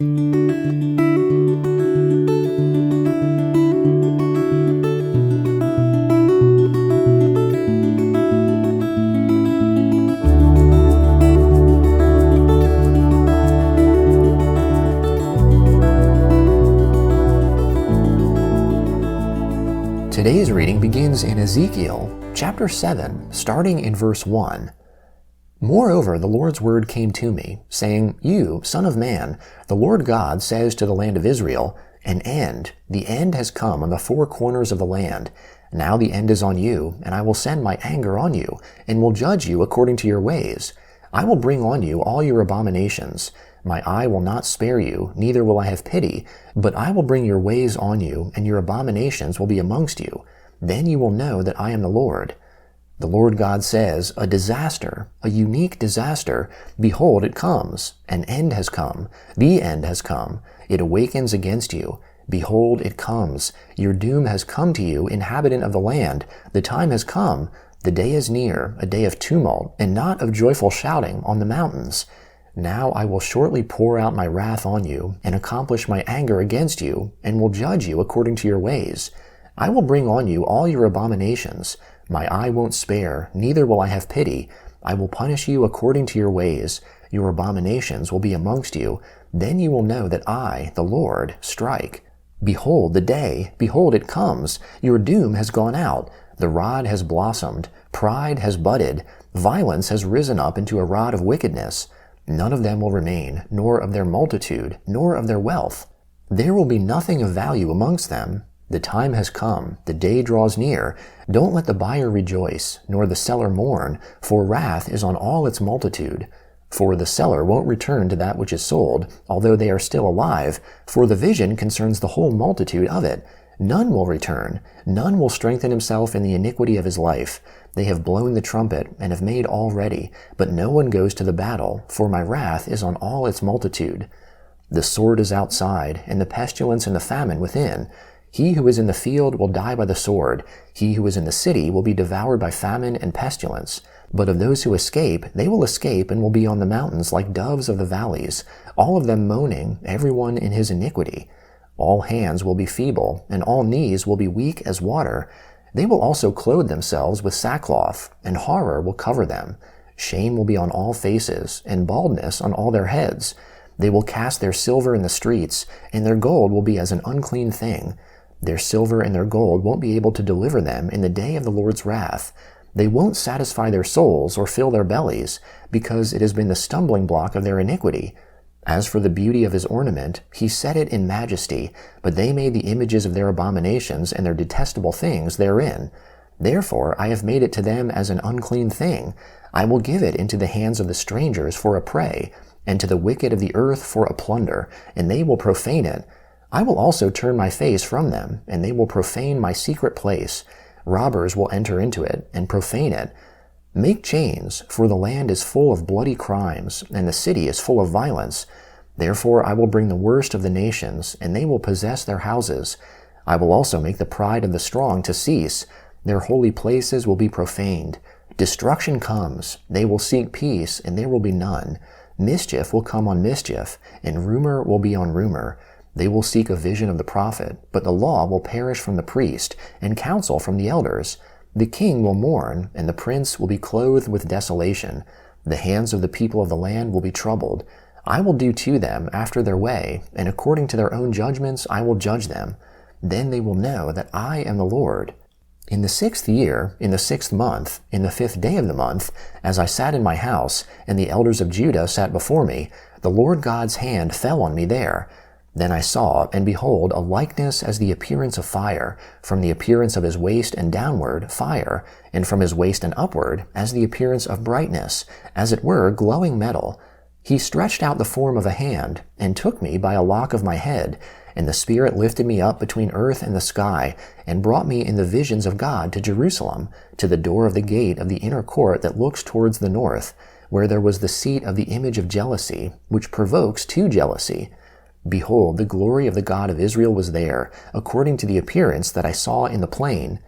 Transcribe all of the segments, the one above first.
Today's reading begins in Ezekiel chapter 7, starting in verse 1. Moreover, the Lord's word came to me, saying, You, son of man, the Lord God says to the land of Israel, An end, the end has come on the four corners of the land. Now the end is on you, and I will send my anger on you, and will judge you according to your ways. I will bring on you all your abominations. My eye will not spare you, neither will I have pity, but I will bring your ways on you, and your abominations will be amongst you. Then you will know that I am the Lord. The Lord God says, A disaster, a unique disaster. Behold, it comes. An end has come. The end has come. It awakens against you. Behold, it comes. Your doom has come to you, inhabitant of the land. The time has come. The day is near, a day of tumult, and not of joyful shouting on the mountains. Now I will shortly pour out my wrath on you, and accomplish my anger against you, and will judge you according to your ways. I will bring on you all your abominations. My eye won't spare, neither will I have pity. I will punish you according to your ways. Your abominations will be amongst you. Then you will know that I, the Lord, strike. Behold the day, behold it comes. Your doom has gone out. The rod has blossomed. Pride has budded. Violence has risen up into a rod of wickedness. None of them will remain, nor of their multitude, nor of their wealth. There will be nothing of value amongst them. The time has come, the day draws near. Don't let the buyer rejoice, nor the seller mourn, for wrath is on all its multitude. For the seller won't return to that which is sold, although they are still alive, for the vision concerns the whole multitude of it. None will return, none will strengthen himself in the iniquity of his life. They have blown the trumpet, and have made all ready, but no one goes to the battle, for my wrath is on all its multitude. The sword is outside, and the pestilence and the famine within. He who is in the field will die by the sword. He who is in the city will be devoured by famine and pestilence. But of those who escape, they will escape and will be on the mountains like doves of the valleys, all of them moaning, every one in his iniquity. All hands will be feeble, and all knees will be weak as water. They will also clothe themselves with sackcloth, and horror will cover them. Shame will be on all faces, and baldness on all their heads. They will cast their silver in the streets, and their gold will be as an unclean thing. Their silver and their gold won't be able to deliver them in the day of the Lord's wrath. They won't satisfy their souls or fill their bellies, because it has been the stumbling block of their iniquity. As for the beauty of his ornament, he set it in majesty, but they made the images of their abominations and their detestable things therein. Therefore I have made it to them as an unclean thing. I will give it into the hands of the strangers for a prey, and to the wicked of the earth for a plunder, and they will profane it. I will also turn my face from them, and they will profane my secret place. Robbers will enter into it, and profane it. Make chains, for the land is full of bloody crimes, and the city is full of violence. Therefore I will bring the worst of the nations, and they will possess their houses. I will also make the pride of the strong to cease. Their holy places will be profaned. Destruction comes. They will seek peace, and there will be none. Mischief will come on mischief, and rumor will be on rumor. They will seek a vision of the prophet, but the law will perish from the priest, and counsel from the elders. The king will mourn, and the prince will be clothed with desolation. The hands of the people of the land will be troubled. I will do to them after their way, and according to their own judgments I will judge them. Then they will know that I am the Lord. In the 6th year, in the 6th month, in the 5th day of the month, as I sat in my house, and the elders of Judah sat before me, the Lord God's hand fell on me there. Then I saw, and behold, a likeness as the appearance of fire, from the appearance of his waist and downward, fire, and from his waist and upward, as the appearance of brightness, as it were glowing metal. He stretched out the form of a hand, and took me by a lock of my head, and the Spirit lifted me up between earth and the sky, and brought me in the visions of God to Jerusalem, to the door of the gate of the inner court that looks towards the north, where there was the seat of the image of jealousy, which provokes to jealousy. Behold, the glory of the God of Israel was there, according to the appearance that I saw in the plain.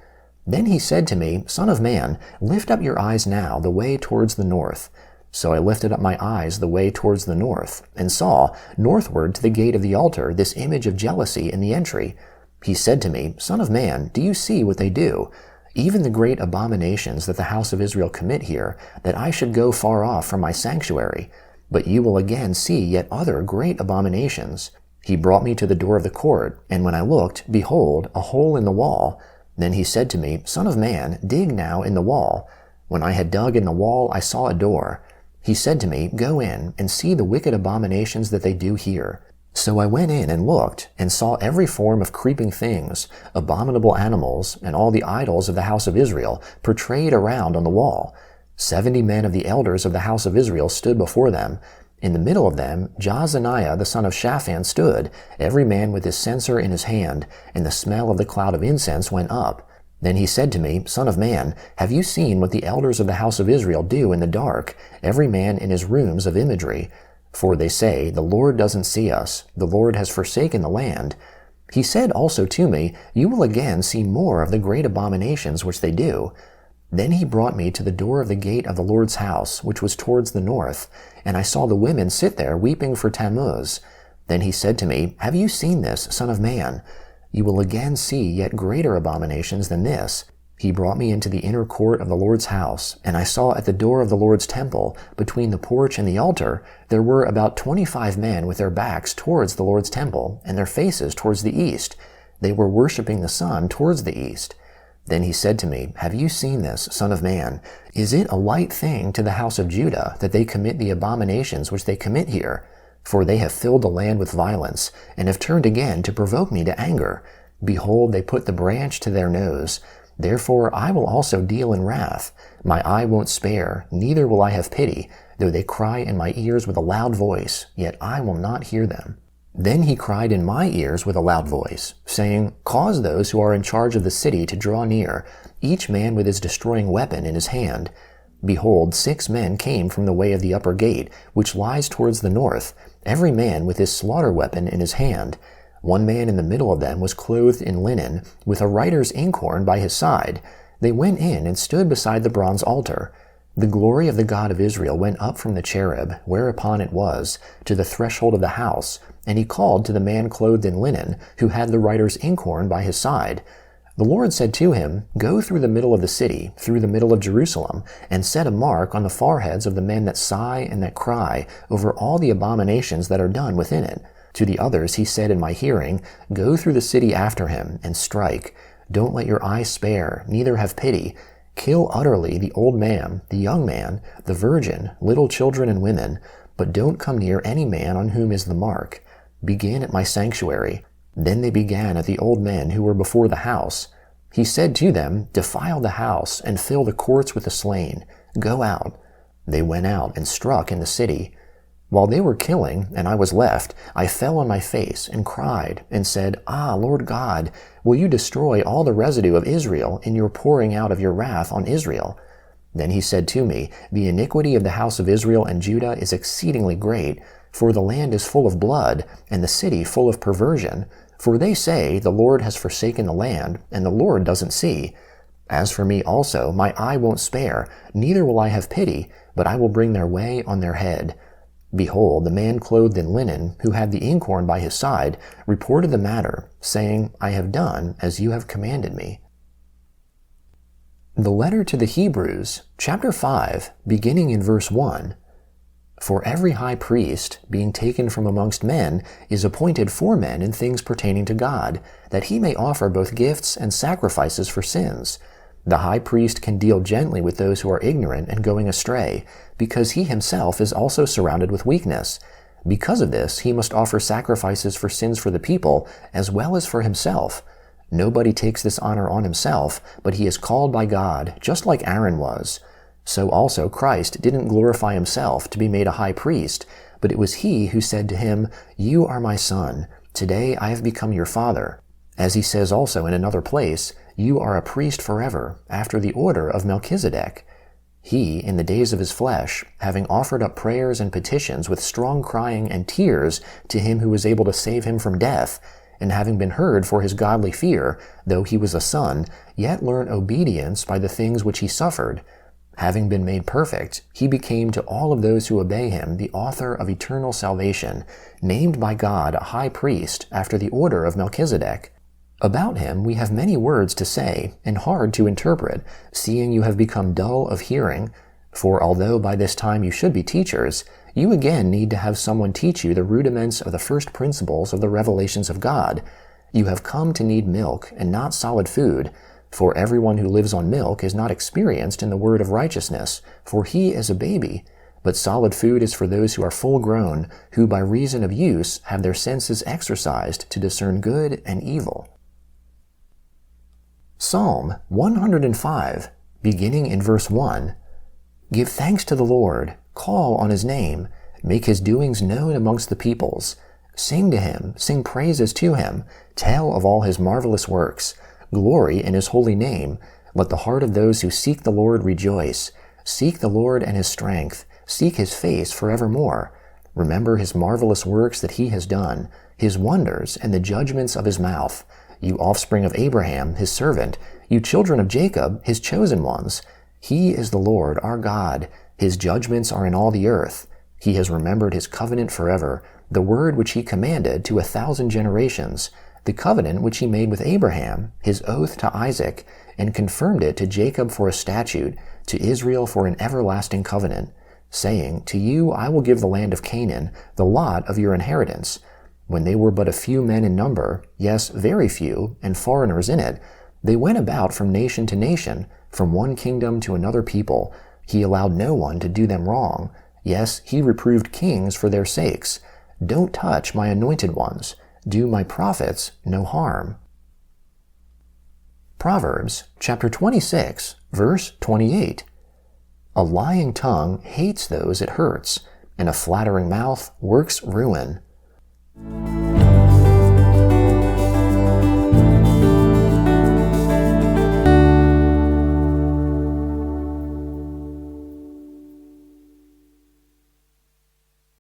Then he said to me, Son of man, lift up your eyes now the way towards the north. So I lifted up my eyes the way towards the north, and saw, northward to the gate of the altar, this image of jealousy in the entry. He said to me, Son of man, do you see what they do? Even the great abominations that the house of Israel commit here, that I should go far off from my sanctuary. But you will again see yet other great abominations. He brought me to the door of the court, and when I looked, behold, a hole in the wall. Then he said to me, Son of man, dig now in the wall. When I had dug in the wall, I saw a door. He said to me, Go in, and see the wicked abominations that they do here. So I went in and looked, and saw every form of creeping things, abominable animals, and all the idols of the house of Israel, portrayed around on the wall. 70 men of the elders of the house of Israel stood before them. In the middle of them, Jaazaniah the son of Shaphan stood, every man with his censer in his hand, and the smell of the cloud of incense went up. Then he said to me, Son of man, have you seen what the elders of the house of Israel do in the dark, every man in his rooms of imagery? For they say, The Lord doesn't see us, the Lord has forsaken the land. He said also to me, You will again see more of the great abominations which they do. Then he brought me to the door of the gate of the Lord's house, which was towards the north, and I saw the women sit there weeping for Tammuz. Then he said to me, Have you seen this, Son of man? You will again see yet greater abominations than this. He brought me into the inner court of the Lord's house, and I saw at the door of the Lord's temple, between the porch and the altar, there were about 25 men with their backs towards the Lord's temple, and their faces towards the east. They were worshipping the sun towards the east. Then he said to me, Have you seen this, Son of man? Is it a light thing to the house of Judah that they commit the abominations which they commit here? For they have filled the land with violence, and have turned again to provoke me to anger. Behold, they put the branch to their nose. Therefore I will also deal in wrath. My eye won't spare, neither will I have pity, though they cry in my ears with a loud voice, yet I will not hear them. Then he cried in my ears with a loud voice, saying, Cause those who are in charge of the city to draw near, each man with his destroying weapon in his hand. Behold, 6 men came from the way of the upper gate, which lies towards the north, every man with his slaughter weapon in his hand. One man in the middle of them was clothed in linen, with a writer's inkhorn by his side. They went in and stood beside the bronze altar. The glory of the God of Israel went up from the cherub, whereupon it was, to the threshold of the house, and he called to the man clothed in linen, who had the writer's inkhorn by his side. The Lord said to him, Go through the middle of the city, through the middle of Jerusalem, and set a mark on the foreheads of the men that sigh and that cry over all the abominations that are done within it. To the others he said in my hearing, Go through the city after him, and strike. Don't let your eye spare, neither have pity. Kill utterly the old man, the young man, the virgin, little children and women, but don't come near any man on whom is the mark. Begin at my sanctuary. Then they began at the old men who were before the house. He said to them, Defile the house, and fill the courts with the slain. Go out. They went out and struck in the city. While they were killing, and I was left, I fell on my face and cried, and said, Ah, Lord God, will you destroy all the residue of Israel in your pouring out of your wrath on Israel? Then he said to me, The iniquity of the house of Israel and Judah is exceedingly great, for the land is full of blood, and the city full of perversion. For they say, The Lord has forsaken the land, and the Lord doesn't see. As for me also, my eye won't spare, neither will I have pity, but I will bring their way on their head. Behold, the man clothed in linen, who had the inkhorn by his side, reported the matter, saying, I have done as you have commanded me. The letter to the Hebrews, chapter 5, beginning in verse 1. For every high priest, being taken from amongst men, is appointed for men in things pertaining to God, that he may offer both gifts and sacrifices for sins. The high priest can deal gently with those who are ignorant and going astray, because he himself is also surrounded with weakness. Because of this, he must offer sacrifices for sins for the people, as well as for himself. Nobody takes this honor on himself, but he is called by God, just like Aaron was. So also Christ didn't glorify himself to be made a high priest, but it was he who said to him, You are my son, today I have become your father. As he says also in another place, You are a priest forever, after the order of Melchizedek. He, in the days of his flesh, having offered up prayers and petitions with strong crying and tears to him who was able to save him from death, and having been heard for his godly fear, though he was a son, yet learned obedience by the things which he suffered. Having been made perfect, he became to all of those who obey him the author of eternal salvation, named by God a high priest after the order of Melchizedek. About him we have many words to say, and hard to interpret, seeing you have become dull of hearing. For although by this time you should be teachers, you again need to have someone teach you the rudiments of the first principles of the revelations of God. You have come to need milk and not solid food, for everyone who lives on milk is not experienced in the word of righteousness, for he is a baby. But solid food is for those who are full grown, who by reason of use have their senses exercised to discern good and evil. Psalm 105, beginning in verse 1. Give thanks to the Lord, call on his name, make his doings known amongst the peoples. Sing to him, sing praises to him, tell of all his marvelous works. Glory in his holy name. Let the heart of those who seek the Lord rejoice. Seek the Lord and his strength. Seek his face forevermore. Remember his marvelous works that he has done, his wonders and the judgments of his mouth. You offspring of Abraham, his servant, you children of Jacob, his chosen ones. He is the Lord, our God. His judgments are in all the earth. He has remembered his covenant forever, the word which he commanded to 1,000 generations, the covenant which he made with Abraham, his oath to Isaac, and confirmed it to Jacob for a statute, to Israel for an everlasting covenant, saying, To you I will give the land of Canaan, the lot of your inheritance. When they were but a few men in number, yes, very few, and foreigners in it, they went about from nation to nation, from one kingdom to another people. He allowed no one to do them wrong. Yes, he reproved kings for their sakes. Don't touch my anointed ones. Do my prophets no harm. Proverbs chapter 26, verse 28. A lying tongue hates those it hurts, and a flattering mouth works ruin.